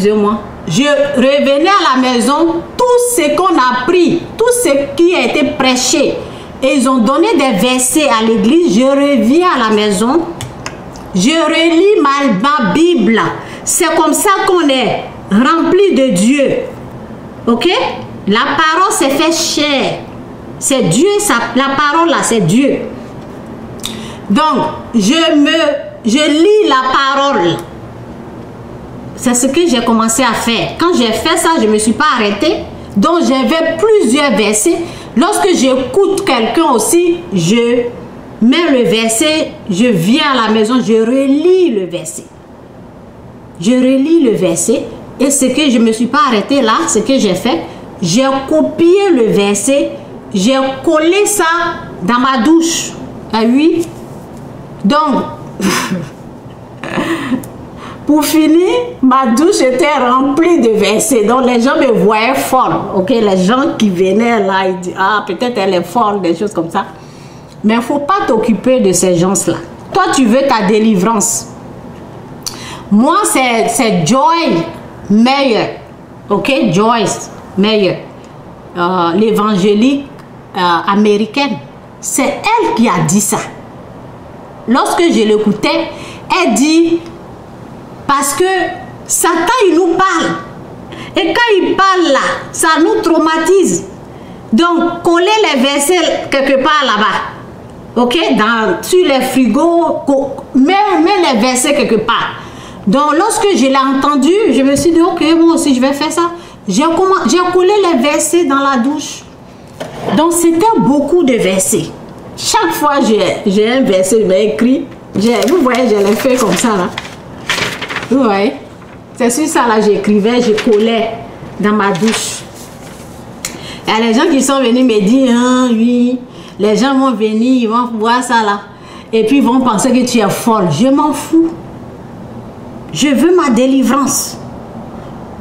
Excusez-moi. Je revenais à la maison, tout ce qu'on a pris, tout ce qui a été prêché, et ils ont donné des versets à l'église, je reviens à la maison, je relis ma Bible. C'est comme ça qu'on est rempli de Dieu. Ok? La parole s'est fait chair. C'est Dieu, la parole là, c'est Dieu. Donc, je lis la parole. C'est ce que j'ai commencé à faire. Quand j'ai fait ça, je ne me suis pas arrêtée. Donc, j'avais plusieurs versets. Lorsque j'écoute quelqu'un aussi, je mets le verset, je viens à la maison, je relis le verset. Je relis le verset. Et ce que je ne me suis pas arrêtée là, ce que j'ai fait, j'ai copié le verset, j'ai collé ça dans ma douche. Ah oui? Donc, pour finir, ma douche était remplie de versets. Donc, les gens me voyaient folle. Ok, les gens qui venaient là, ils disent, ah, peut-être elle est folle, des choses comme ça. Mais il ne faut pas t'occuper de ces gens-là. Toi, tu veux ta délivrance. Moi, c'est Joy Meyer. Ok, Joyce Meyer. L'évangélique américaine. C'est elle qui a dit ça. Lorsque je l'écoutais, elle dit, parce que Satan, il nous parle. Et quand il parle là, ça nous traumatise. Donc, coller les versets quelque part là-bas. Ok? Sur les frigos, mets les versets quelque part. Donc, lorsque je l'ai entendu, je me suis dit, ok, moi aussi, je vais faire ça. J'ai collé les versets dans la douche. Donc, c'était beaucoup de versets. Chaque fois, j'ai un verset, je vais écrire. Vous voyez, je l'ai fait comme ça, là. Vous voyez? C'est sur ça, là, j'écrivais, je collais dans ma douche. Il y a les gens qui sont venus me dire, ah, oui, les gens vont venir, ils vont voir ça, là. Et puis, ils vont penser que tu es folle. Je m'en fous. Je veux ma délivrance.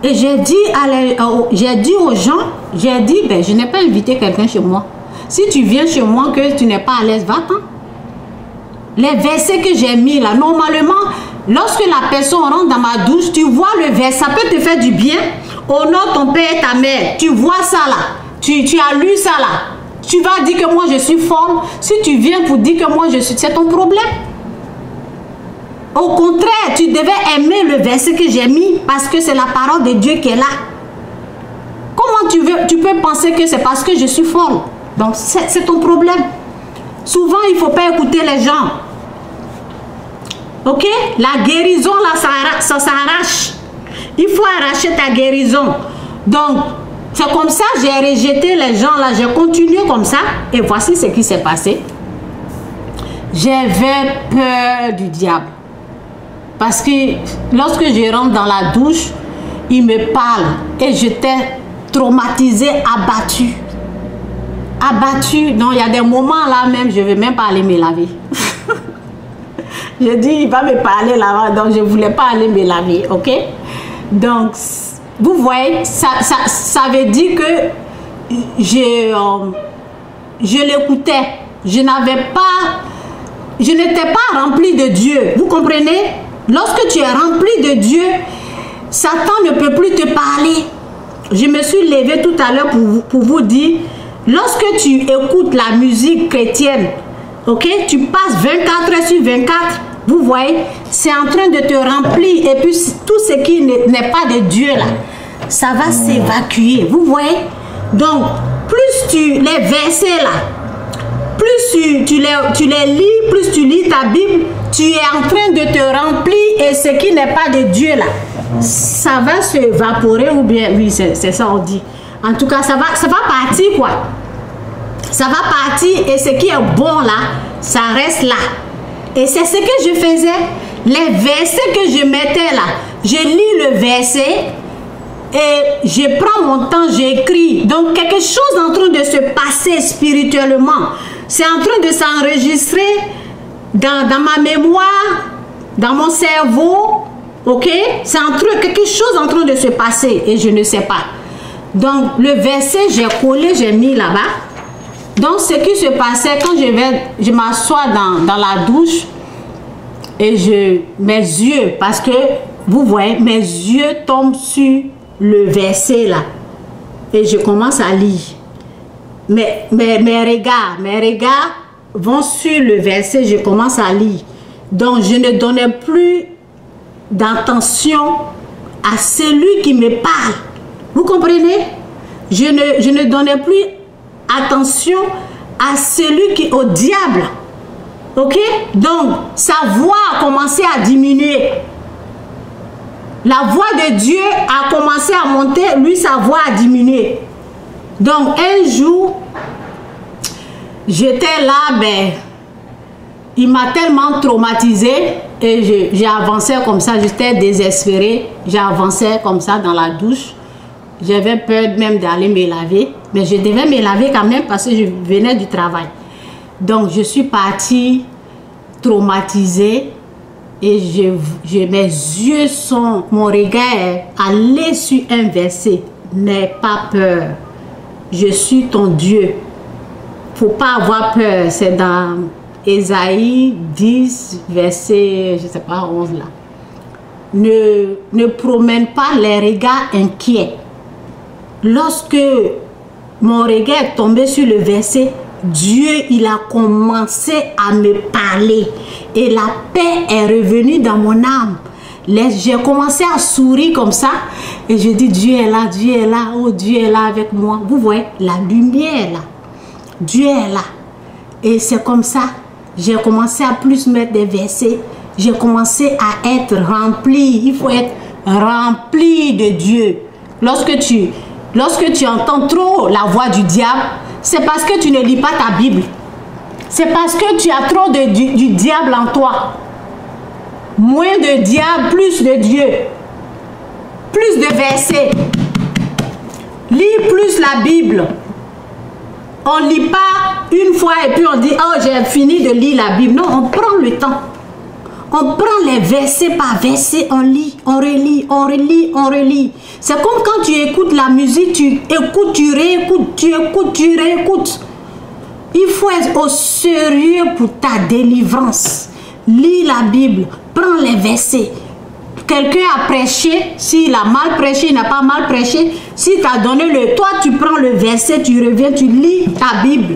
Et j'ai dit aux gens, j'ai dit, ben, je n'ai pas invité quelqu'un chez moi. Si tu viens chez moi que tu n'es pas à l'aise, va-t'en. Les versets que j'ai mis là, normalement, lorsque la personne rentre dans ma douche, tu vois le verset, ça peut te faire du bien. Honore ton père et ta mère. Tu vois ça là. Tu as lu ça là. Tu vas dire que moi je suis folle. Si tu viens pour dire que moi je suis, c'est ton problème. Au contraire, tu devais aimer le verset que j'ai mis parce que c'est la parole de Dieu qui est là. Comment tu peux penser que c'est parce que je suis folle? Donc, c'est ton problème. Souvent, il ne faut pas écouter les gens. Ok? La guérison, là, ça s'arrache. Il faut arracher ta guérison. Donc, c'est comme ça, j'ai rejeté les gens, là, j'ai continué comme ça. Et voici ce qui s'est passé. J'avais peur du diable. Parce que lorsque je rentre dans la douche, il me parle. Et j'étais traumatisée, abattue. Abattue. Non, il y a des moments là même, je ne vais même pas aller me laver. Je dis, il va me parler là-bas, donc je ne voulais pas aller me laver, ok? Donc, vous voyez, ça veut dire que je l'écoutais. Je n'étais pas rempli de Dieu. Vous comprenez? Lorsque tu es rempli de Dieu, Satan ne peut plus te parler. Je me suis levée tout à l'heure pour vous dire, lorsque tu écoutes la musique chrétienne, ok, tu passes 24 heures sur 24, vous voyez, c'est en train de te remplir. Et puis tout ce qui n'est pas de Dieu là, ça va s'évacuer. Vous voyez? Donc, plus les versets là, plus tu les lis, plus tu lis ta Bible, tu es en train de te remplir et ce qui n'est pas de Dieu là, ça va s'évaporer ou bien, oui, c'est ça on dit. En tout cas, ça va partir quoi. Ça va partir et ce qui est bon là, ça reste là. Et c'est ce que je faisais. Les versets que je mettais là, je lis le verset et je prends mon temps, j'écris. Donc quelque chose est en train de se passer spirituellement. C'est en train de s'enregistrer dans ma mémoire, dans mon cerveau. Ok? C'est quelque chose en train de se passer et je ne sais pas. Donc le verset, j'ai collé, j'ai mis là-bas. Donc ce qui se passait quand je m'assois dans la douche et mes yeux, parce que vous voyez, mes yeux tombent sur le verset là. Et je commence à lire. Mes regards vont sur le verset, je commence à lire. Donc, je ne donnais plus d'attention à celui qui me parle. Vous comprenez? Je ne donnais plus attention à celui qui, au diable. Ok? Donc, sa voix a commencé à diminuer. La voix de Dieu a commencé à monter, lui, sa voix a diminué. Donc, un jour, j'étais là, ben, il m'a tellement traumatisé et j'ai avancé comme ça, j'étais désespérée. J'ai avancé comme ça dans la douche. J'avais peur même d'aller me laver, mais je devais me laver quand même parce que je venais du travail. Donc, je suis partie traumatisée et mes yeux sont, mon regard est allé sur un verset. N'aie pas peur. Je suis ton Dieu. Faut pas avoir peur. C'est dans Ésaïe 10, verset, je sais pas, 11 là. Ne promène pas les regards inquiets. Lorsque mon regard est tombé sur le verset, Dieu, il a commencé à me parler. Et la paix est revenue dans mon âme. J'ai commencé à sourire comme ça. Et je dis, Dieu est là, oh Dieu est là avec moi. Vous voyez, la lumière est là. Dieu est là. Et c'est comme ça, j'ai commencé à plus mettre des versets. J'ai commencé à être rempli. Il faut être rempli de Dieu. Lorsque tu entends trop la voix du diable, c'est parce que tu ne lis pas ta Bible. C'est parce que tu as trop du diable en toi. Moins de diable, plus de Dieu. Plus de versets. Lis plus la Bible. On ne lit pas une fois et puis on dit, oh, j'ai fini de lire la Bible. Non, on prend le temps. On prend les versets par verset, on lit, on relit, on relit, on relit. C'est comme quand tu écoutes la musique, tu écoutes, tu réécoutes, tu écoutes, tu réécoutes. Il faut être au sérieux pour ta délivrance. Lis la Bible, prends les versets. Quelqu'un a prêché, s'il a mal prêché, il n'a pas mal prêché. S'il t'a donné toi tu prends le verset, tu reviens, tu lis ta Bible.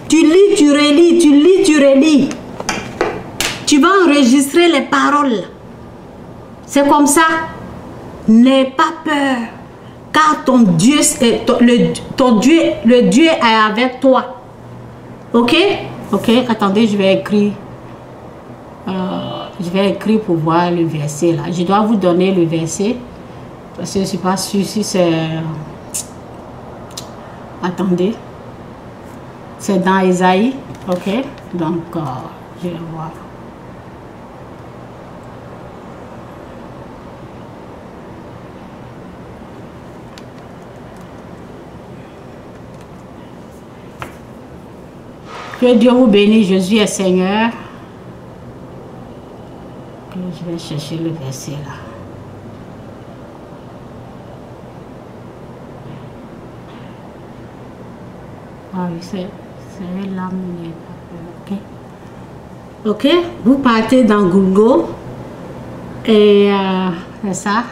Tu lis, tu relis, tu lis, tu relis. Tu vas enregistrer les paroles. C'est comme ça. N'aie pas peur. Car ton Dieu, le Dieu est avec toi. Ok? Ok, attendez, je vais écrire. Je vais écrire pour voir le verset là. Je dois vous donner le verset. Parce que je ne suis pas sûre si c'est... Attendez. C'est dans Ésaïe. Ok? Donc, je vais voir. Que Dieu vous bénisse, Jésus est Seigneur. Que je vais chercher le verset là. Ah oui, c'est l'âme. Ok. Ok, vous partez dans Google et c'est ça.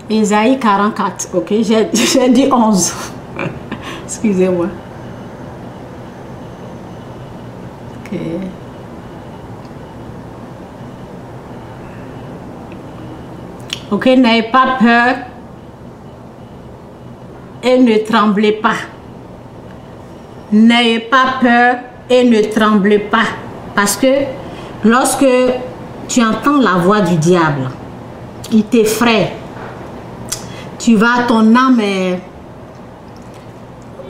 Ésaïe 44. Ok, j'ai dit 11. Excusez-moi. Ok. Ok, n'ayez pas peur et ne tremblez pas. N'ayez pas peur et ne tremblez pas. Parce que lorsque tu entends la voix du diable, il t'effraie. Ton âme est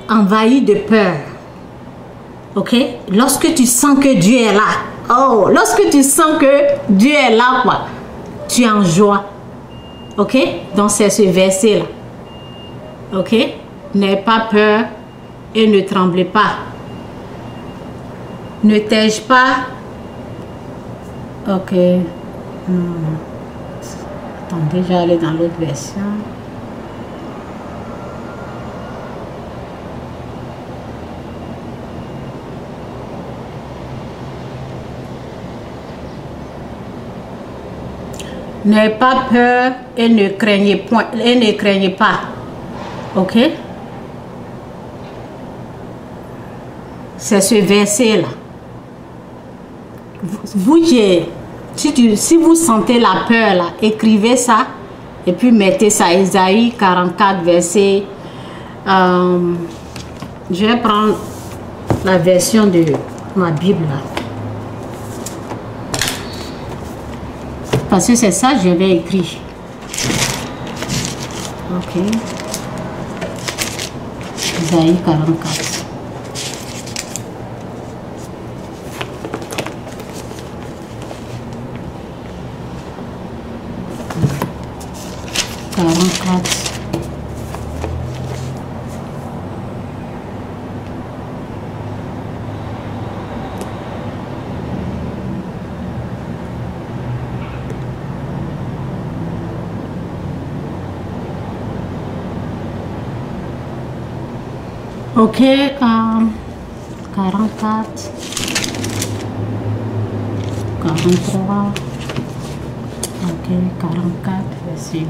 envahie de peur. Ok? Lorsque tu sens que Dieu est là. Oh, lorsque tu sens que Dieu est là, quoi, tu es en joie. Ok? Donc c'est ce verset là. Ok? N'ayez pas peur et ne tremblez pas. Ne t'ai-je pas? Ok. Attendez, je vais aller dans l'autre version. N'ayez pas peur et ne craignez point, et ne craignez pas. Ok? C'est ce verset-là. Vous si vous sentez la peur là, écrivez ça et puis mettez ça. Isaïe 44 verset. Je vais prendre la version de ma Bible là. Parce que c'est ça que j'avais écrit. Ok. Isaïe 44. Ok, 44, 43, ok, 44, verset 8.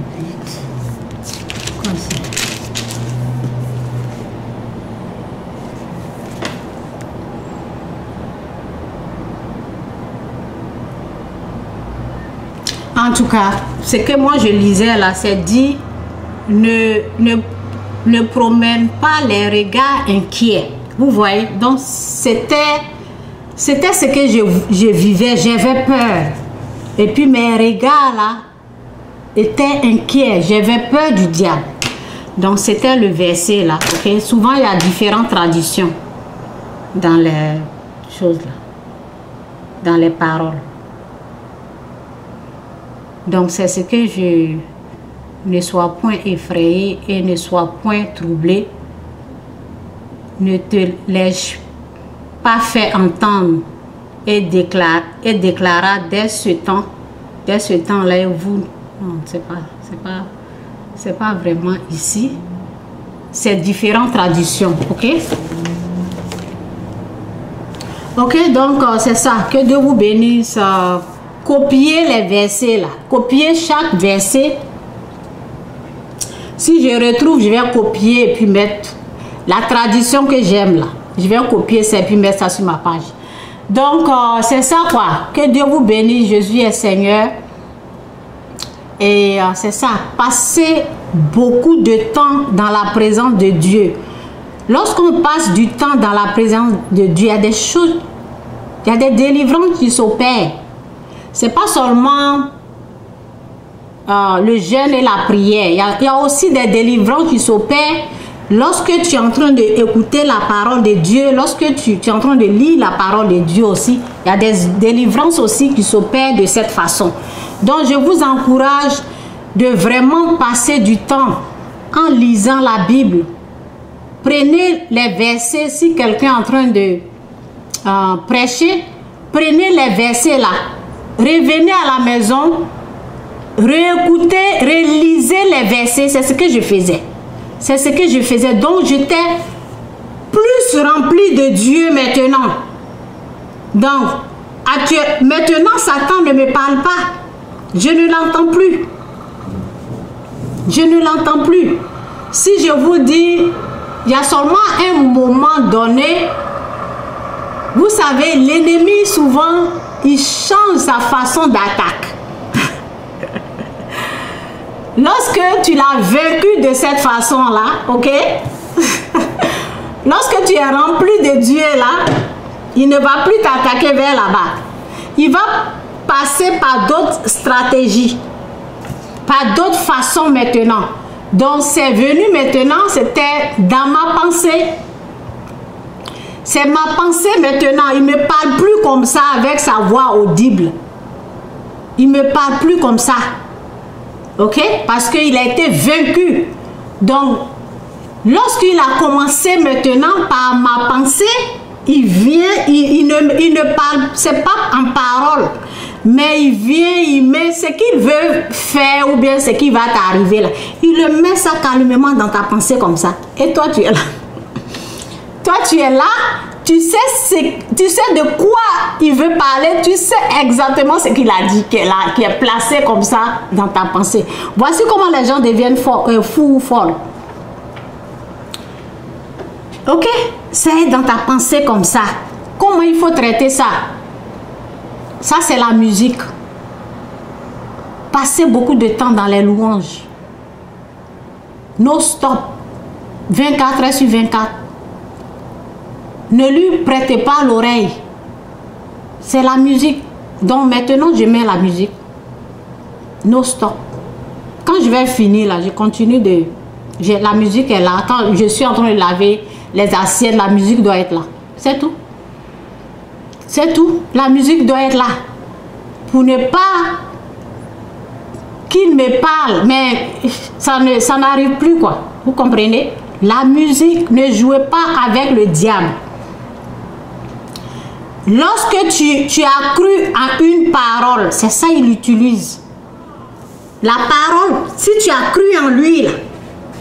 Quoi c'est? En tout cas, ce que moi je lisais là, c'est dit, ne promène pas les regards inquiets. Vous voyez, donc c'était ce que je vivais, j'avais peur. Et puis mes regards là étaient inquiets, j'avais peur du diable. Donc c'était le verset là, ok? Souvent il y a différentes traditions dans les choses là, dans les paroles. Donc c'est ce que je... Ne sois point effrayé et ne sois point troublé. Ne te laisse pas faire entendre et déclara dès ce temps-là, vous... Non, c'est pas vraiment ici. C'est différentes traditions, ok? Ok, donc c'est ça. Que Dieu vous bénisse. Copiez les versets là. Copiez chaque verset. Si je retrouve, je vais copier et puis mettre la tradition que j'aime là. Je vais copier ça et puis mettre ça sur ma page. Donc, c'est ça quoi. Que Dieu vous bénisse. Jésus est Seigneur. Et c'est ça. Passez beaucoup de temps dans la présence de Dieu. Lorsqu'on passe du temps dans la présence de Dieu, il y a des choses, il y a des délivrances qui s'opèrent. C'est pas seulement... le jeûne et la prière. Il y a aussi des délivrances qui s'opèrent lorsque tu es en train d'écouter la parole de Dieu, lorsque tu es en train de lire la parole de Dieu aussi. Il y a des délivrances aussi qui s'opèrent de cette façon. Donc je vous encourage de vraiment passer du temps en lisant la Bible. Prenez les versets, si quelqu'un est en train de prêcher, prenez les versets là. Revenez à la maison. Réécoutez, relisez les versets, c'est ce que je faisais. C'est ce que je faisais. Donc, j'étais plus rempli de Dieu maintenant. Donc, maintenant, Satan ne me parle pas. Je ne l'entends plus. Je ne l'entends plus. Si je vous dis, il y a seulement un moment donné, vous savez, l'ennemi, souvent, il change sa façon d'attaque. Lorsque tu l'as vaincu de cette façon-là, ok? Lorsque tu es rempli de Dieu là, il ne va plus t'attaquer vers là-bas. Il va passer par d'autres stratégies, par d'autres façons maintenant. Donc c'est venu maintenant, c'était dans ma pensée. C'est ma pensée maintenant. Il ne me parle plus comme ça avec sa voix audible. Il ne me parle plus comme ça. Ok? Parce qu'il a été vaincu. Donc, lorsqu'il a commencé maintenant par ma pensée, il vient, il ne parle, c'est pas en parole, mais il vient, il met ce qu'il veut faire ou bien ce qui va t'arriver là. Il le met ça calmement dans ta pensée comme ça. Et toi, tu es là. Toi, tu es là, tu sais de quoi il veut parler, tu sais exactement ce qu'il a dit, qui est placé comme ça dans ta pensée. Voici comment les gens deviennent fous ou folles. Ok, c'est dans ta pensée comme ça. Comment il faut traiter ça? Ça, c'est la musique. Passez beaucoup de temps dans les louanges. No stop. 24 heures sur 24. Ne lui prêtez pas l'oreille. C'est la musique. Donc maintenant, je mets la musique. No stop. Quand je vais finir là, je continue de... La musique est là. Quand je suis en train de laver les assiettes, la musique doit être là. C'est tout. C'est tout. La musique doit être là. Pour ne pas qu'il me parle. Mais ça n'arrive plus, quoi. Vous comprenez? La musique, ne jouez pas avec le diable. Lorsque tu as cru en une parole, c'est ça il utilise. La parole, si tu as cru en lui,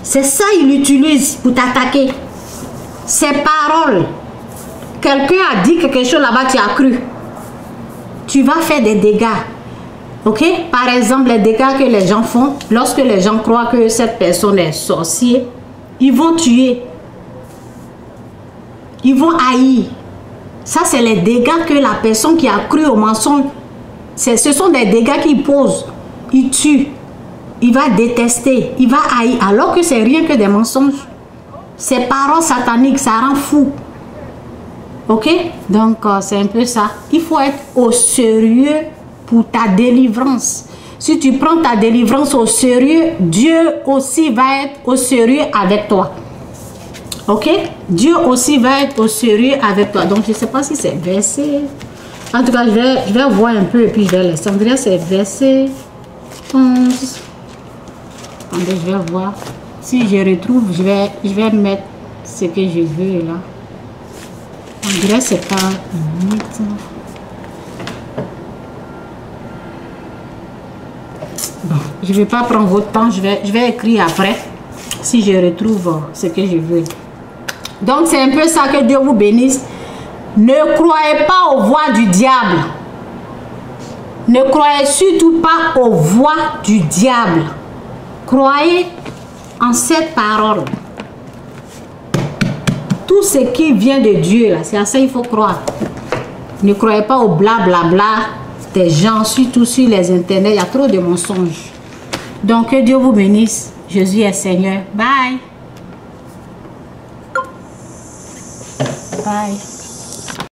c'est ça il utilise pour t'attaquer. Ces paroles, quelqu'un a dit quelque chose là-bas, tu as cru. Tu vas faire des dégâts. Ok? Par exemple, les dégâts que les gens font, lorsque les gens croient que cette personne est sorcier, ils vont tuer. Ils vont haïr. Ça, c'est les dégâts que la personne qui a cru au mensonge, ce sont des dégâts qu'il pose. Il tue. Il va détester. Il va haïr. Alors que c'est rien que des mensonges. Ces paroles sataniques, ça rend fou. Ok? Donc, c'est un peu ça. Il faut être au sérieux pour ta délivrance. Si tu prends ta délivrance au sérieux, Dieu aussi va être au sérieux avec toi. Ok? Dieu aussi va être au sérieux avec toi. Donc, je ne sais pas si c'est verset. En tout cas, je vais voir un peu et puis je vais laisser. On dirait que c'est verset 11. Attendez, je vais voir. Si je retrouve, je vais mettre ce que je veux là. On dirait que c'est pas une minute. Bon, je ne vais pas prendre votre temps. Je vais écrire après. Si je retrouve ce que je veux. Donc, c'est un peu ça, que Dieu vous bénisse. Ne croyez pas aux voix du diable. Ne croyez surtout pas aux voix du diable. Croyez en cette parole. Tout ce qui vient de Dieu, là, c'est à ça qu'il faut croire. Ne croyez pas au blablabla des gens, surtout sur les internets. Il y a trop de mensonges. Donc, que Dieu vous bénisse. Jésus est Seigneur. Bye. Bye.